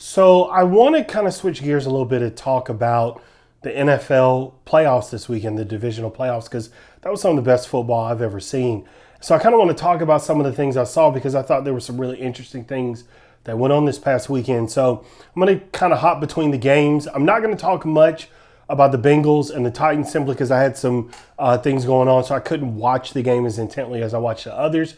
So I want to kind of switch gears a little bit and talk about the NFL playoffs this weekend, the divisional playoffs, because that was some of the best football I've ever seen. So I kind of want to talk about some of the things I saw because I thought there were some really interesting things that went on this past weekend. So I'm going to kind of hop between the games. I'm not going to talk much about the Bengals and the Titans simply because I had some things going on, so I couldn't watch the game as intently as I watched the others.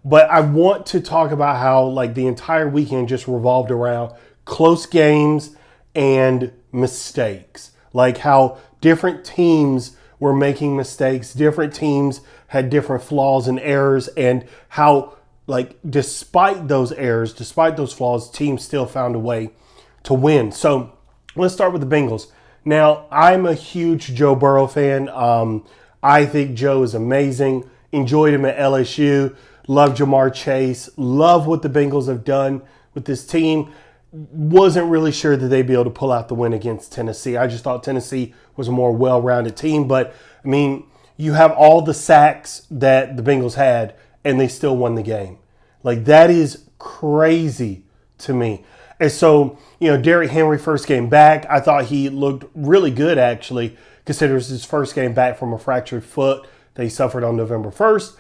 But I want to talk about how the entire weekend just revolved around close games and mistakes. Like how different teams were making mistakes, different teams had different flaws and errors, and how despite those errors, despite those flaws, teams still found a way to win. So let's start with the Bengals. Now, I'm a huge Joe Burrow fan. I think Joe is amazing. Enjoyed him at LSU. Love Jamar Chase. Love what the Bengals have done with this team. Wasn't really sure that they'd be able to pull out the win against Tennessee. I just thought Tennessee was a more well-rounded team. But, I mean, you have all the sacks that the Bengals had, and they still won the game. That is crazy to me. And so, Derrick Henry first game back, I thought he looked really good, actually, considering it was his first game back from a fractured foot that he suffered on November 1st.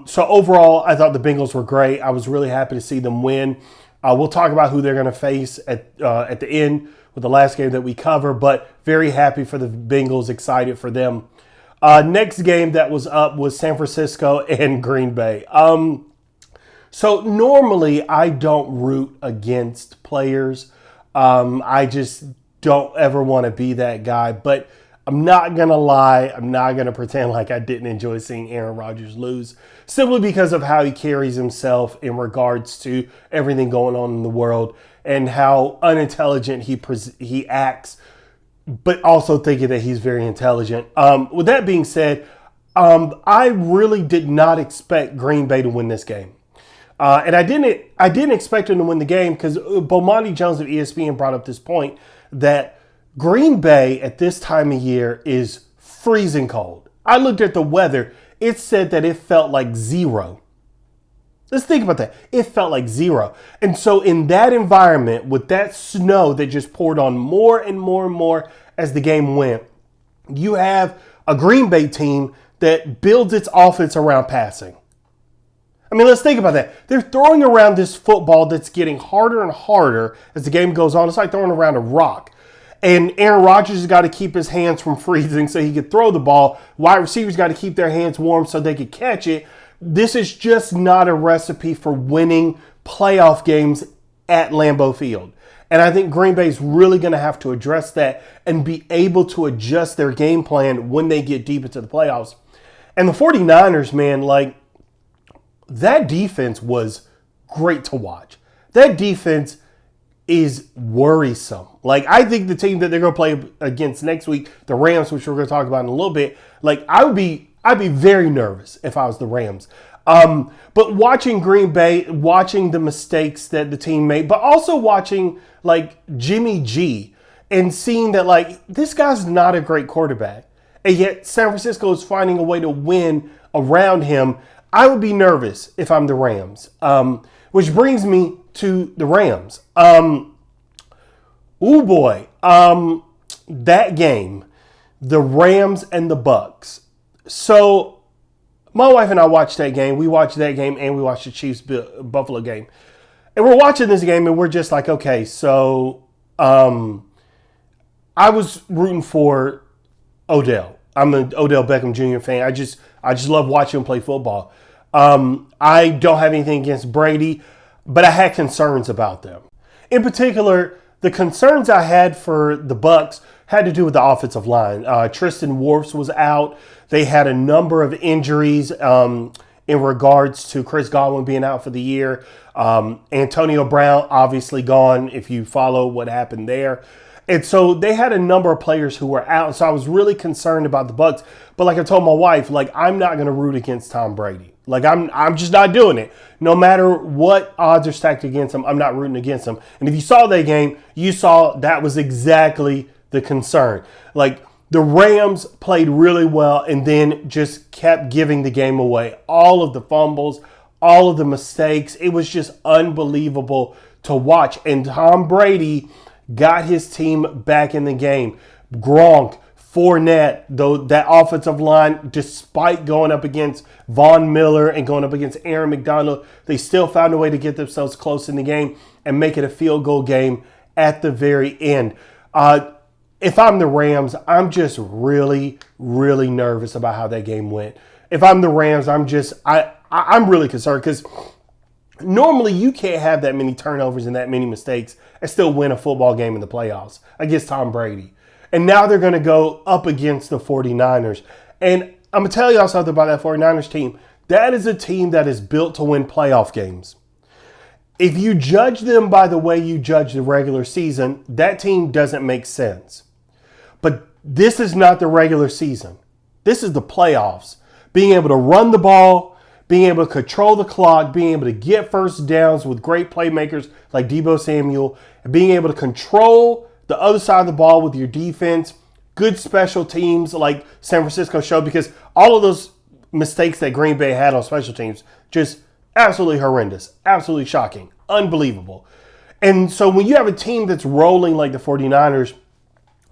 So overall, I thought the Bengals were great. I was really happy to see them win. We'll talk about who they're going to face at the end with the last game that we cover, but very happy for the Bengals, excited for them. Next game that was up was San Francisco and Green Bay. So normally I don't root against players. I just don't ever want to be that guy. But I'm not going to lie. I'm not going to pretend like I didn't enjoy seeing Aaron Rodgers lose simply because of how he carries himself in regards to everything going on in the world and how unintelligent he acts, but also thinking that he's very intelligent. With that being said, I really did not expect Green Bay to win this game. And I didn't expect him to win the game because Bomani Jones of ESPN brought up this point that Green Bay at this time of year is freezing cold. I looked at the weather. It said that it felt like 0. Let's think about that. It felt like 0. And so in that environment, with that snow that just poured on more and more and more as the game went, you have a Green Bay team that builds its offense around passing. I mean, let's think about that. They're throwing around this football that's getting harder and harder as the game goes on. It's like throwing around a rock. And Aaron Rodgers has got to keep his hands from freezing so he could throw the ball. Wide receivers got to keep their hands warm so they could catch it. This is just not a recipe for winning playoff games at Lambeau Field. And I think Green Bay is really going to have to address that and be able to adjust their game plan when they get deep into the playoffs. And the 49ers, man, that defense was great to watch. That defense is worrisome. I think the team that they're going to play against next week, the Rams, which we're going to talk about in a little bit, I'd be very nervous if I was the Rams. But watching Green Bay, watching the mistakes that the team made, but also watching Jimmy G and seeing that this guy's not a great quarterback, and yet San Francisco is finding a way to win around him. I would be nervous if I'm the Rams, which brings me to the Rams. That game, the Rams and the Bucks. So my wife and I watched that game. We watched that game and we watched the Chiefs-Buffalo game. And we're watching this game and we're just like, okay, so I was rooting for Odell. I'm an Odell Beckham Jr. fan. I just love watching him play football. I don't have anything against Brady, but I had concerns about them. In particular, the concerns I had for the Bucks had to do with the offensive line. Tristan Wirfs was out. They had a number of injuries in regards to Chris Godwin being out for the year. Antonio Brown obviously gone, if you follow what happened there. And so they had a number of players who were out. So I was really concerned about the Bucks. But like I told my wife, I'm not going to root against Tom Brady. I'm just not doing it. No matter what odds are stacked against him, I'm not rooting against him. And if you saw that game, you saw that was exactly the concern. The Rams played really well and then just kept giving the game away. All of the fumbles, all of the mistakes. It was just unbelievable to watch. And Tom Brady got his team back in the game. Gronk, Fournette, though that offensive line, despite going up against Von Miller and going up against Aaron McDonald, they still found a way to get themselves close in the game and make it a field goal game at the very end. If I'm the Rams, I'm just really, really nervous about how that game went. If I'm the Rams, I'm really concerned because normally you can't have that many turnovers and that many mistakes and still win a football game in the playoffs against Tom Brady. And now they're going to go up against the 49ers. And I'm going to tell y'all something about that 49ers team. That is a team that is built to win playoff games. If you judge them by the way you judge the regular season, that team doesn't make sense. But this is not the regular season. This is the playoffs. Being able to run the ball, being able to control the clock, being able to get first downs with great playmakers like Deebo Samuel, and being able to control the other side of the ball with your defense, good special teams like San Francisco showed, because all of those mistakes that Green Bay had on special teams, just absolutely horrendous, absolutely shocking, unbelievable. And so when you have a team that's rolling like the 49ers,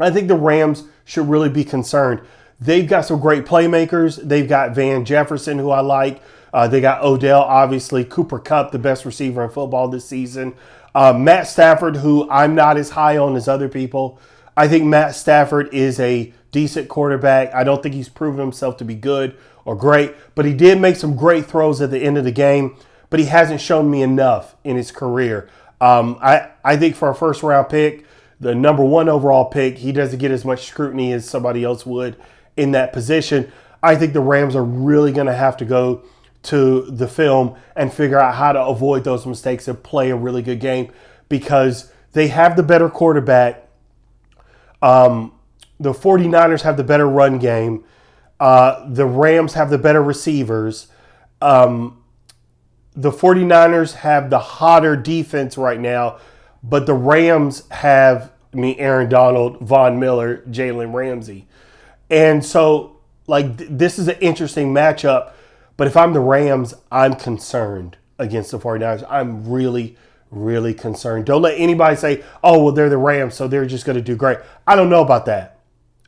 I think the Rams should really be concerned. They've got some great playmakers. They've got Van Jefferson, who I like. They got Odell, obviously. Cooper Kupp, the best receiver in football this season. Matt Stafford, who I'm not as high on as other people. I think Matt Stafford is a decent quarterback. I don't think he's proven himself to be good or great, but he did make some great throws at the end of the game, but he hasn't shown me enough in his career. I think for a first-round pick, the number one overall pick, he doesn't get as much scrutiny as somebody else would in that position. I think the Rams are really going to have to go to the film and figure out how to avoid those mistakes and play a really good game because they have the better quarterback. The 49ers have the better run game. The Rams have the better receivers. The 49ers have the hotter defense right now, but the Rams have, Aaron Donald, Von Miller, Jalen Ramsey. And so, this is an interesting matchup. But if I'm the Rams, I'm concerned against the 49ers. I'm really, really concerned. Don't let anybody say, oh, well, they're the Rams, so they're just going to do great. I don't know about that.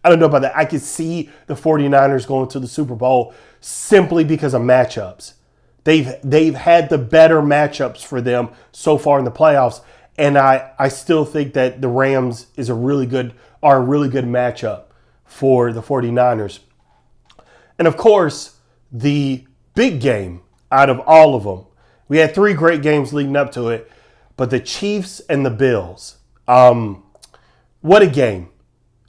I could see the 49ers going to the Super Bowl simply because of matchups. They've had the better matchups for them so far in the playoffs. And I still think that the Rams are a really good matchup for the 49ers. And, of course, the big game out of all of them. We had 3 great games leading up to it, but the Chiefs and the Bills. What a game.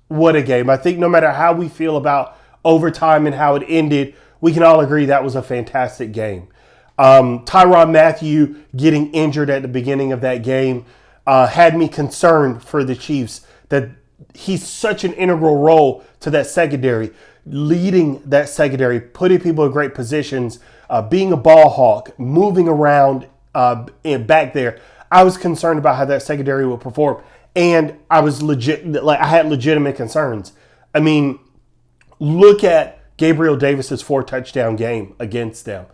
What a game. I think no matter how we feel about overtime and how it ended, we can all agree that was a fantastic game. Tyrann Mathieu getting injured at the beginning of that game had me concerned for the Chiefs, that he's such an integral role to that secondary, leading that secondary, putting people in great positions, being a ball hawk, moving around back there. I was concerned about how that secondary would perform, and I had legitimate concerns. Look at Gabriel Davis's 4-touchdown game against them.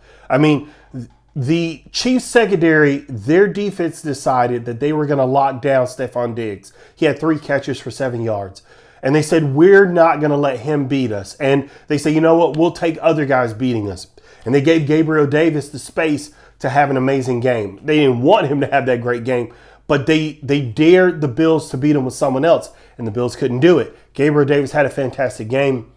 The Chiefs secondary, their defense decided that they were going to lock down Stephon Diggs. He had 3 catches for 7 yards. And they said, we're not going to let him beat us. And they said, you know what, we'll take other guys beating us. And they gave Gabriel Davis the space to have an amazing game. They didn't want him to have that great game, but they dared the Bills to beat him with someone else, and the Bills couldn't do it. Gabriel Davis had a fantastic game,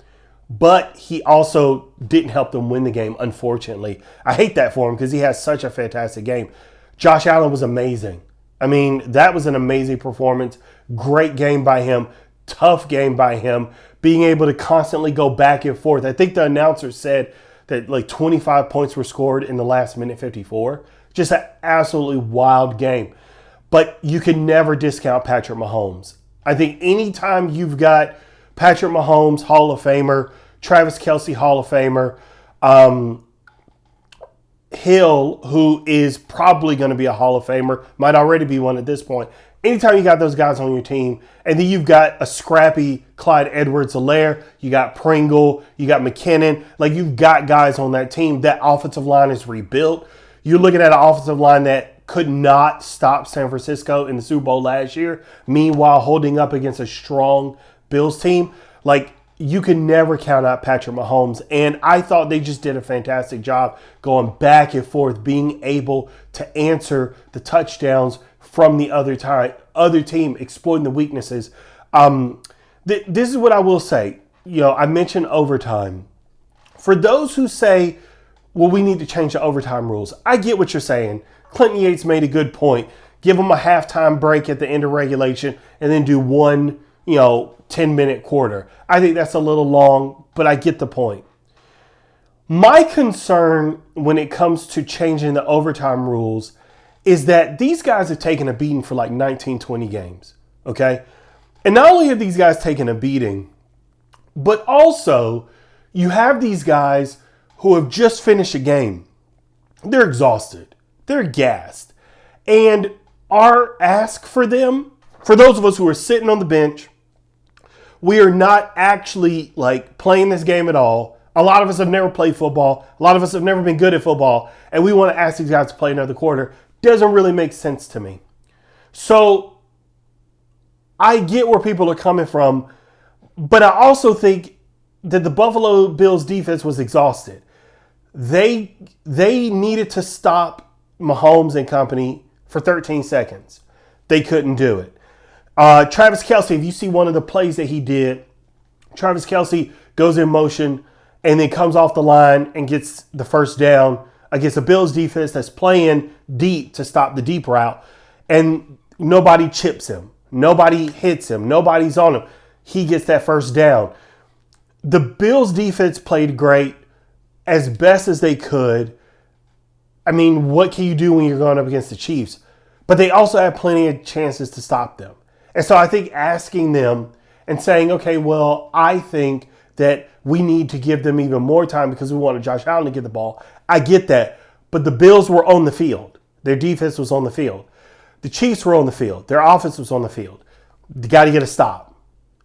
but he also didn't help them win the game, unfortunately. I hate that for him because he has such a fantastic game. Josh Allen was amazing. That was an amazing performance. Great game by him. Tough game by him, being able to constantly go back and forth. I think the announcer said that 25 points were scored in the last minute 54. Just an absolutely wild game. But you can never discount Patrick Mahomes. I think anytime you've got Patrick Mahomes, Hall of Famer, Travis Kelce, Hall of Famer, Hill, who is probably going to be a Hall of Famer, might already be one at this point. Anytime you got those guys on your team, and then you've got a scrappy Clyde Edwards-Helaire, you got Pringle, you got McKinnon, you've got guys on that team. That offensive line is rebuilt. You're looking at an offensive line that could not stop San Francisco in the Super Bowl last year, meanwhile holding up against a strong Bills team. Like, you can never count out Patrick Mahomes. And I thought they just did a fantastic job going back and forth, being able to answer the touchdowns from the other team, exploiting the weaknesses. This is what I will say. I mentioned overtime. For those who say, well, we need to change the overtime rules, I get what you're saying. Clinton Yates made a good point. Give them a halftime break at the end of regulation and then do one, 10-minute quarter. I think that's a little long, but I get the point. My concern when it comes to changing the overtime rules is that these guys have taken a beating for like 19, 20 games, okay? And not only have these guys taken a beating, but also you have these guys who have just finished a game. They're exhausted. They're gassed. And our ask for them, for those of us who are sitting on the bench, we are not actually like playing this game at all. A lot of us have never played football. A lot of us have never been good at football. And we want to ask these guys to play another quarter. Doesn't really make sense to me. So I get where people are coming from, but I also think that the Buffalo Bills defense was exhausted. They needed to stop Mahomes and company for 13 seconds. They couldn't do it. Travis Kelce, if you see one of the plays that he did, Travis Kelce goes in motion and then comes off the line and gets the first down against a Bills defense that's playing deep to stop the deep route. And nobody chips him. Nobody hits him. Nobody's on him. He gets that first down. The Bills defense played great as best as they could. I mean, what can you do when you're going up against the Chiefs? But they also had plenty of chances to stop them. And so I think asking them and saying, okay, well, I think that we need to give them even more time because we wanted Josh Allen to get the ball. I get that. But the Bills were on the field. Their defense was on the field. The Chiefs were on the field. Their offense was on the field. You got to get a stop.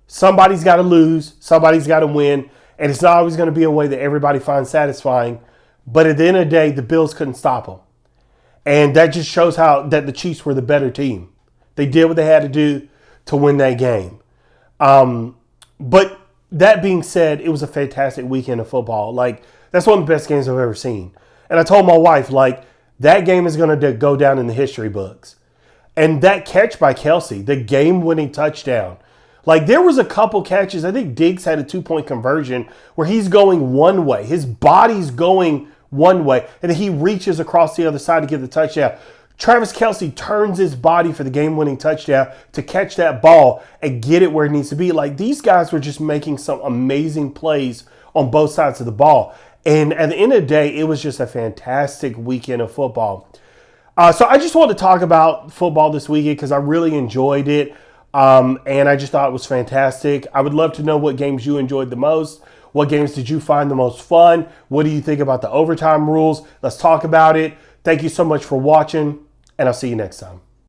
Somebody's got to lose. Somebody's got to win. And it's not always going to be a way that everybody finds satisfying. But at the end of the day, the Bills couldn't stop them. And that just shows that the Chiefs were the better team. They did what they had to do to win that game. But that being said, it was a fantastic weekend of football. Like, that's one of the best games I've ever seen. And I told my wife, like, that game is going to go down in the history books. And that catch by Kelce, the game-winning touchdown. Like, there was a couple catches. I think Diggs had a 2-point conversion where he's going one way. His body's going one way. And then he reaches across the other side to get the touchdown. Travis Kelce turns his body for the game-winning touchdown to catch that ball and get it where it needs to be. Like, these guys were just making some amazing plays on both sides of the ball. And at the end of the day, it was just a fantastic weekend of football. So I just wanted to talk about football this weekend because I really enjoyed it. And I just thought it was fantastic. I would love to know what games you enjoyed the most. What games did you find the most fun? What do you think about the overtime rules? Let's talk about it. Thank you so much for watching, and I'll see you next time.